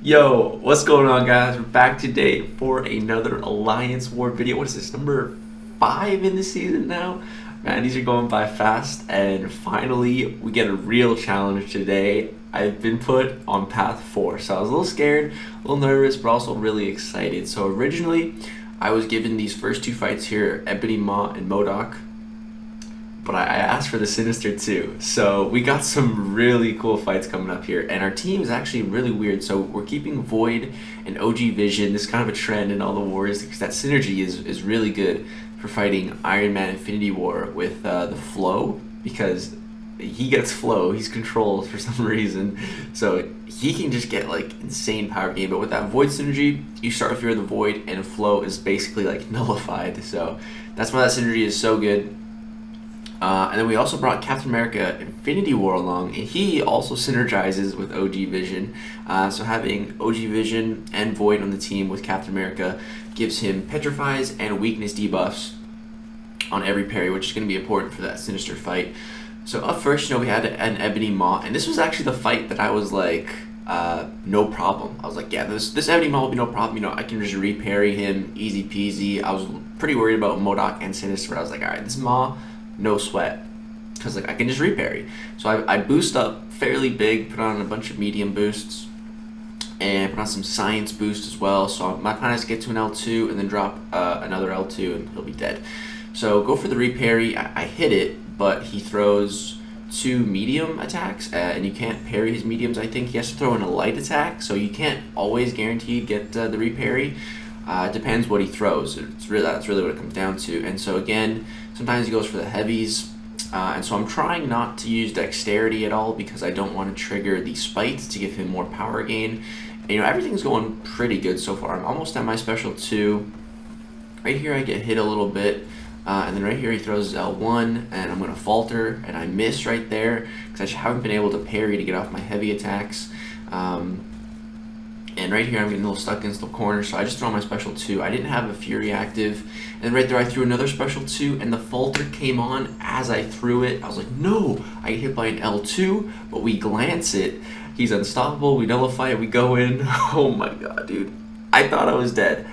Yo, what's going on, guys? We're back today for another Alliance War video. What is this, number 5 in the season now? Man, these are going by fast, and finally we get a real challenge today. I've been put on path 4, so I was a little scared, a little nervous, but also really excited. So originally, I was given these first 2 fights here, Ebony Maw and Modoc, but I asked for the Sinister too. So we got some really cool fights coming up here, and our team is actually really weird. So we're keeping Void and OG Vision. This is kind of a trend in all the wars because that synergy is really good for fighting Ironman Infinity War with the Flow, because he gets Flow, he's controlled for some reason, so he can just get like insane power gain. But with that Void synergy, you start with Fear of the Void, and Flow is basically like nullified. So that's why that synergy is so good. And then we also brought Captain America Infinity War along, and he also synergizes with OG Vision. So having OG Vision and Void on the team with Captain America gives him petrifies and weakness debuffs on every parry, which is going to be important for that Sinister fight. So up first, we had an Ebony Maw, and this was actually the fight that I was like, no problem. I was like, yeah, this Ebony Maw will be no problem. I can just re-parry him, easy peasy. I was pretty worried about Modoc and Sinister. I was like, all right, this Maw, no sweat, because like I can just reparry. So I boost up fairly big, put on a bunch of medium boosts, and put on some science boost as well. So my plan is to get to an L2 and then drop another L2 and he'll be dead. So go for the reparry. I hit it, but he throws 2 medium attacks, and you can't parry his mediums. I think he has to throw in a light attack, so you can't always guarantee get the reparry. It depends what he throws. That's really what it comes down to. And so again, sometimes he goes for the heavies, and so I'm trying not to use dexterity at all because I don't want to trigger the spite to give him more power gain. And, everything's going pretty good so far. I'm almost at my special 2. Right here I get hit a little bit, and then right here he throws L1, and I'm going to falter, and I miss right there because I just haven't been able to parry to get off my heavy attacks. And right here I'm getting a little stuck against the corner, so I just throw my special 2. I didn't have a Fury active, and right there I threw another special 2, and the falter came on as I threw it. I was like, no! I get hit by an L2, but we glance it. He's unstoppable, we nullify it, we go in. Oh my god, dude. I thought I was dead.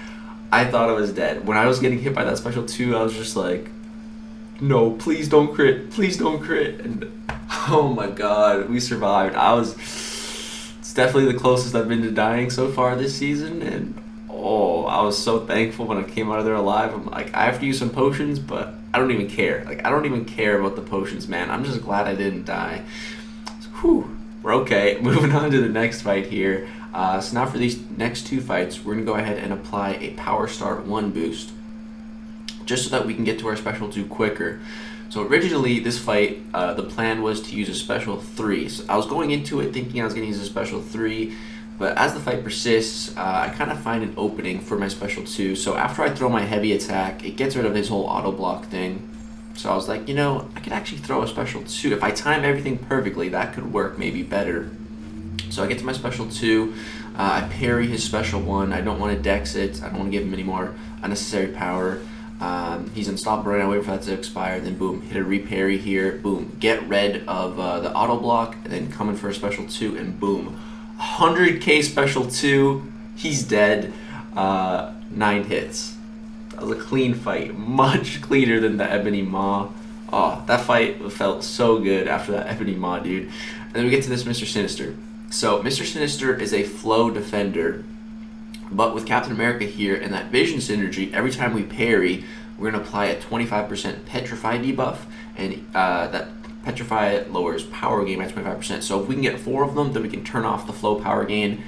When I was getting hit by that special 2, I was just like, no, please don't crit, please don't crit. And oh my god, we survived. It's definitely the closest I've been to dying so far this season, and I was so thankful when I came out of there alive. I'm like, I have to use some potions, but I don't even care. Like, I don't even care about the potions, man. I'm just glad I didn't die. So, whew, we're okay. Moving on to the next fight here. So now for these next 2 fights, we're going to go ahead and apply a Power Start 1 boost, just so that we can get to our special 2 quicker. So originally, this fight, the plan was to use a special 3. So I was going into it thinking I was going to use a special 3, but as the fight persists, I kind of find an opening for my special 2. So after I throw my heavy attack, it gets rid of his whole auto block thing. So I was like, I could actually throw a special 2. If I time everything perfectly, that could work maybe better. So I get to my special 2, I parry his special 1. I don't want to dex it, I don't want to give him any more unnecessary power. He's unstoppable right now, wait for that to expire, then boom, hit a reparry here, boom, get rid of the auto block, and then come in for a special 2, and boom, 100k special 2, he's dead, 9 hits. That was a clean fight, much cleaner than the Ebony Maw. Oh, that fight felt so good after that Ebony Maw, dude. And then we get to this Mr. Sinister. So Mr. Sinister is a flow defender, but with Captain America here and that Vision synergy, every time we parry, we're going to apply a 25% Petrify debuff, and that Petrify lowers power gain by 25%. So if we can get 4 of them, then we can turn off the flow power gain.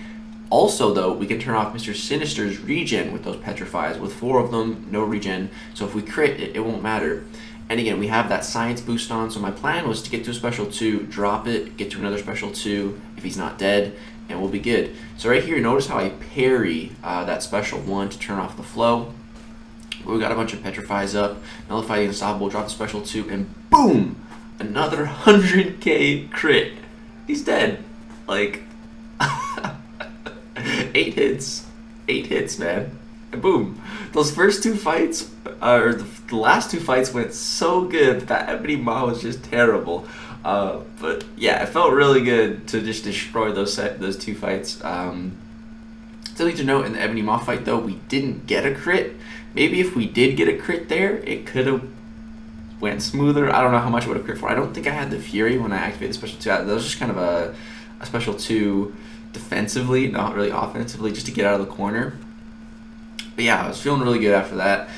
Also, though, we can turn off Mr. Sinister's regen with those Petrifies. With 4 of them, no regen. So if we crit, it won't matter. And again, we have that science boost on, so my plan was to get to a special 2, drop it, get to another special 2 if he's not dead, and we'll be good. So right here, notice how I parry that special 1 to turn off the flow. We got a bunch of petrifies up, nullify the unstoppable, drop the special 2, and boom! Another 100k crit. He's dead. Like, 8 hits. 8 hits, man. And boom. Those first 2 fights, or the last 2 fights went so good that Ebony Maw was just terrible. But yeah, it felt really good to just destroy those 2 fights. Still need to note in the Ebony Maw fight though, we didn't get a crit. Maybe if we did get a crit there, it could have went smoother. I don't know how much it would have crit for. I don't think I had the Fury when I activated the special 2. That was just kind of a special 2 defensively, not really offensively, just to get out of the corner. But yeah, I was feeling really good after that.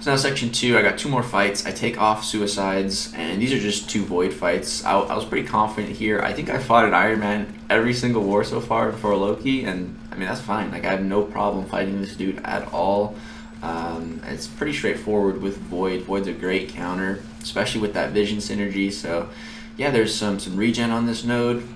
So now section 2, I got 2 more fights. I take off Suicides, and these are just 2 Void fights. I was pretty confident here. I think I fought an Ironman every single war so far for Loki, and I mean, that's fine. Like, I have no problem fighting this dude at all. It's pretty straightforward with Void. Void's a great counter, especially with that Vision synergy. So yeah, there's some regen on this node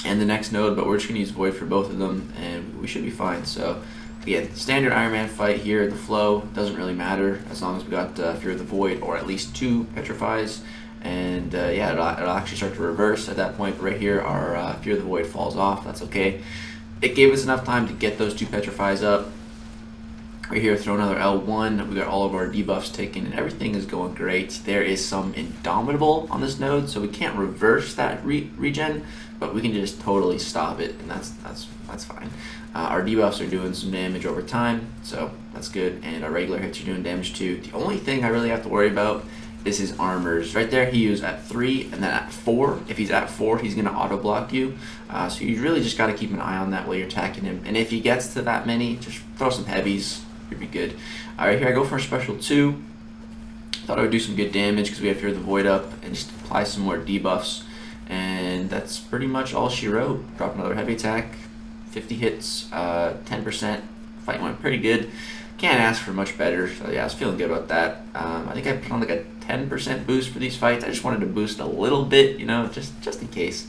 and the next node, but we're just going to use Void for both of them, and we should be fine. So again, standard Ironman fight here. The flow doesn't really matter as long as we got Fear of the Void, or at least 2 Petrifies. And yeah, it'll actually start to reverse at that point. But right here, our Fear of the Void falls off. That's okay. It gave us enough time to get those 2 Petrifies up. Right here, throw another L1. We got all of our debuffs taken, and everything is going great. There is some Indomitable on this node, so we can't reverse that regen, but we can just totally stop it, and that's fine. Our debuffs are doing some damage over time, so that's good, and our regular hits are doing damage too. The only thing I really have to worry about is his armors. Right there, he was at 3, and then at 4. If he's at 4, he's going to auto-block you. So you really just got to keep an eye on that while you're attacking him. And if he gets to that many, just throw some heavies. You'll be good. Alright, here I go for a special 2. Thought I would do some good damage because we have Fear of the Void up, and just apply some more debuffs. And that's pretty much all she wrote. Drop another heavy attack, 50 hits, 10%. Fight went pretty good. Can't ask for much better, so yeah, I was feeling good about that. I think I put on like a 10% boost for these fights. I just wanted to boost a little bit, you know, just in case.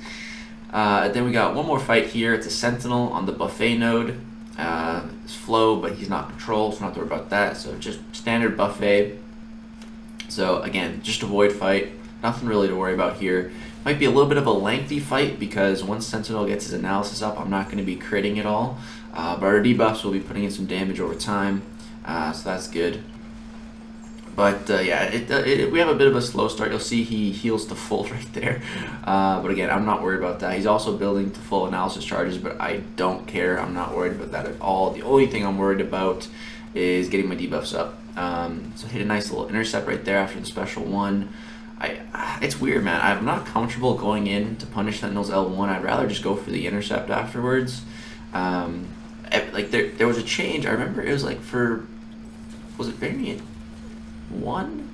Then we got one more fight here. It's a Sentinel on the buffet node. It's flow, but he's not control, so not to worry about that. So just standard buffet. So again, just a Void fight. Nothing really to worry about here. Might be a little bit of a lengthy fight because once Sentinel gets his analysis up, I'm not going to be critting it all. But our debuffs will be putting in some damage over time. So that's good. But yeah, we have a bit of a slow start. You'll see he heals to full right there. But again, I'm not worried about that. He's also building to full analysis charges, but I don't care. I'm not worried about that at all. The only thing I'm worried about is getting my debuffs up. So hit a nice little intercept right there after the special 1. It's weird, man. I'm not comfortable going in to punish Sentinel's L1. I'd rather just go for the intercept afterwards. Like there was a change. I remember it was like for, was it Variant 1?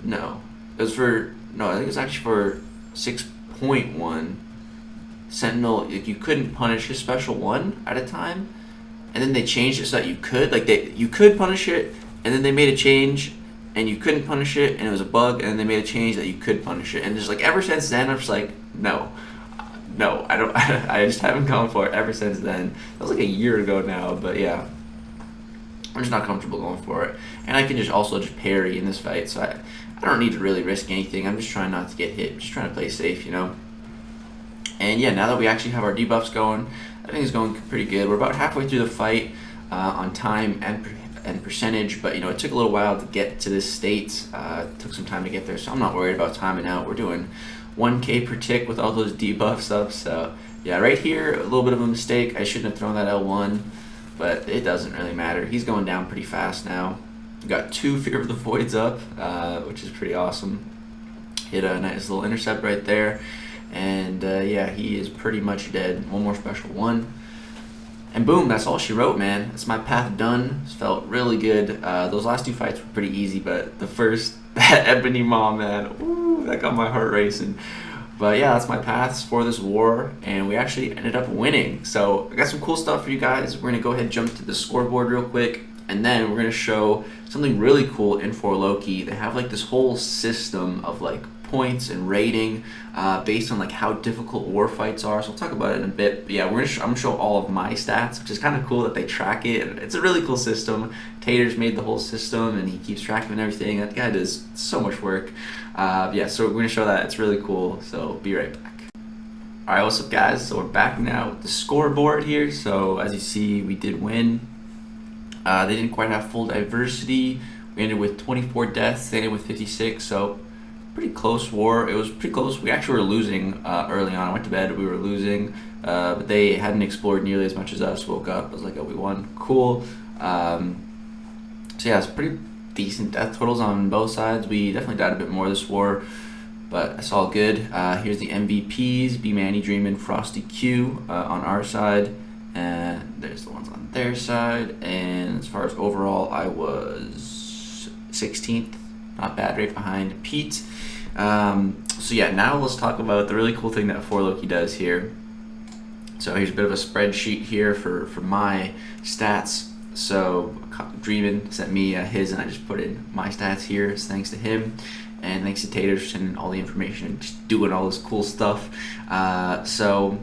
No, it was for, no, I think it was actually for 6.1. Sentinel, like, you couldn't punish his special 1 at a time, and then they changed it so that you could, like, you could punish it, and then they made a change and you couldn't punish it, and it was a bug, and then they made a change that you could punish it. And just like ever since then, I'm just like, no, I don't. I just haven't gone for it ever since then. That was like a year ago now, but yeah, I'm just not comfortable going for it. And I can just also just parry in this fight, so I don't need to really risk anything. I'm just trying not to get hit, just trying to play safe, you know. And yeah, now that we actually have our debuffs going, I think it's going pretty good. We're about halfway through the fight on time and percentage, but you know, it took a little while to get to this state. It took some time to get there, so I'm not worried about timing out. We're doing 1k per tick with all those debuffs up, so yeah, right here, a little bit of a mistake. I shouldn't have thrown that L1, but it doesn't really matter. He's going down pretty fast now. We got 2 Fear of the Voids up, which is pretty awesome. Hit a nice little intercept right there, and yeah, he is pretty much dead. One more special 1. And boom, that's all she wrote, man. That's my path done. This felt really good. Those last 2 fights were pretty easy, but the first, that Ebony Maw, man, ooh, that got my heart racing. But yeah, that's my paths for this war, and we actually ended up winning. So I got some cool stuff for you guys. We're gonna go ahead and jump to the scoreboard real quick, and then we're gonna show something really cool in For Loki. They have like this whole system of like points and rating based on like how difficult war fights are. So I'll talk about it in a bit. But yeah, I'm gonna show all of my stats, which is kind of cool that they track it. It's a really cool system. Tater's made the whole system, and he keeps track of everything. That guy does so much work. Yeah, so we're gonna show that. It's really cool. So be right back. All right, what's up, guys? So we're back now with the scoreboard here. So as you see, we did win. They didn't quite have full diversity. We ended with 24 deaths. They ended with 56. So pretty close war. It was pretty close. We actually were losing early on. I went to bed, we were losing, but they hadn't explored nearly as much as us. Woke up, I was like, oh, we won. Cool. So yeah, it's pretty decent death totals on both sides. We definitely died a bit more this war, but it's all good. Here's the MVPs, B Manny Dreamin', Frosty Q on our side, and there's the ones on their side. And as far as overall, I was 16th, not bad, right behind Pete. So yeah, now let's talk about the really cool thing that 4Loki does here. So here's a bit of a spreadsheet here for my stats. So Dreamin' sent me his, and I just put in my stats here. So thanks to him, and thanks to Tater for sending all the information and just doing all this cool stuff. So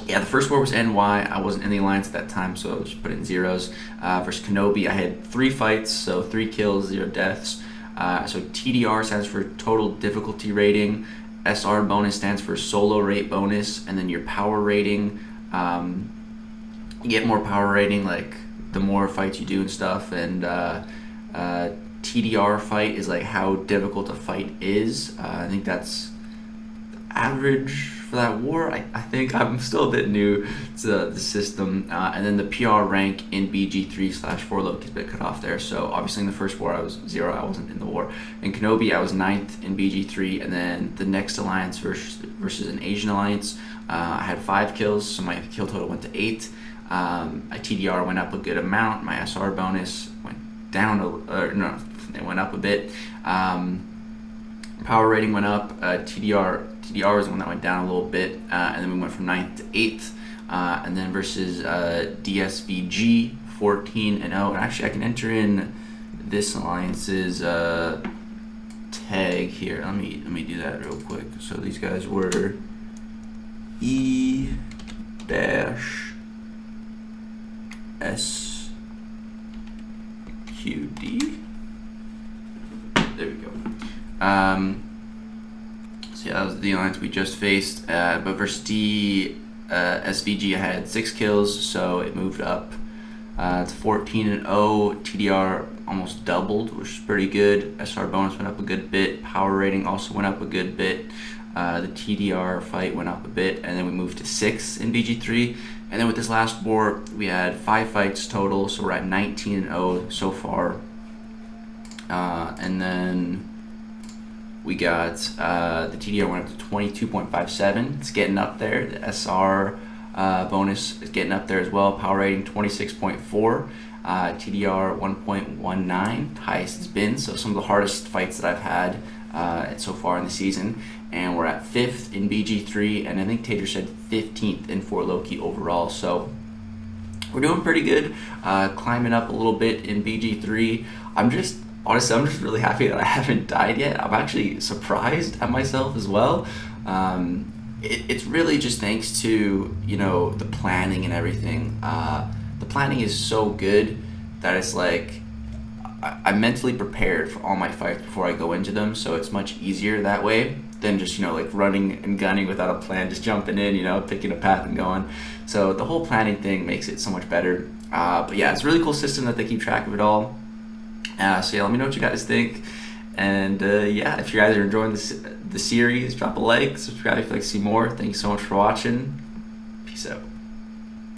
yeah, the first war was NY. I wasn't in the alliance at that time, so I just put in zeros. Versus Kenobi, I had 3 fights, so 3 kills, 0 deaths. So TDR stands for total difficulty rating. SR bonus stands for solo rate bonus, and then your power rating. You get more power rating, like the more fights you do and stuff. And TDR fight is like how difficult a fight is. I think that's average for that war. I think I'm still a bit new to the system. And then the PR rank in BG3/4Loki is a bit cut off there. So obviously in the first war I was 0, I wasn't in the war. In Kenobi I was 9th in BG3, and then the next alliance versus an Asian alliance, I had 5 kills, so my kill total went to 8. My TDR went up a good amount. My SR bonus went down, it went up a bit. Power rating went up. TDR was the one that went down a little bit, and then we went from 9th to 8th. And then versus DSVG, 14-0. And actually, I can enter in this alliance's tag here. Let me do that real quick. So these guys were E-SQD. There we go. So yeah, that was the alliance we just faced. But versus SVG, I had 6 kills, so it moved up to 14-0. TDR almost doubled, which is pretty good. SR bonus went up a good bit. Power rating also went up a good bit. The TDR fight went up a bit, and then we moved to 6 in BG3. And then with this last war, we had 5 fights total, so we're at 19-0 so far. And then we got the TDR went up to 22.57. It's getting up there. The SR bonus is getting up there as well. Power rating 26.4. TDR 1.19, highest it's been. So some of the hardest fights that I've had so far in the season. And we're at 5th in BG3, and I think Tater said 15th in 4Loki overall. So we're doing pretty good, climbing up a little bit in BG3. Honestly, I'm just really happy that I haven't died yet. I'm actually surprised at myself as well. It's really just thanks to, the planning and everything. The planning is so good that it's like I'm mentally prepared for all my fights before I go into them, so it's much easier that way than just, like running and gunning without a plan, just jumping in, picking a path and going. So the whole planning thing makes it so much better. But yeah, it's a really cool system that they keep track of it all. So yeah, let me know what you guys think. And yeah, if you guys are enjoying the series, drop a like, subscribe if you'd like to see more. Thanks so much for watching. Peace out.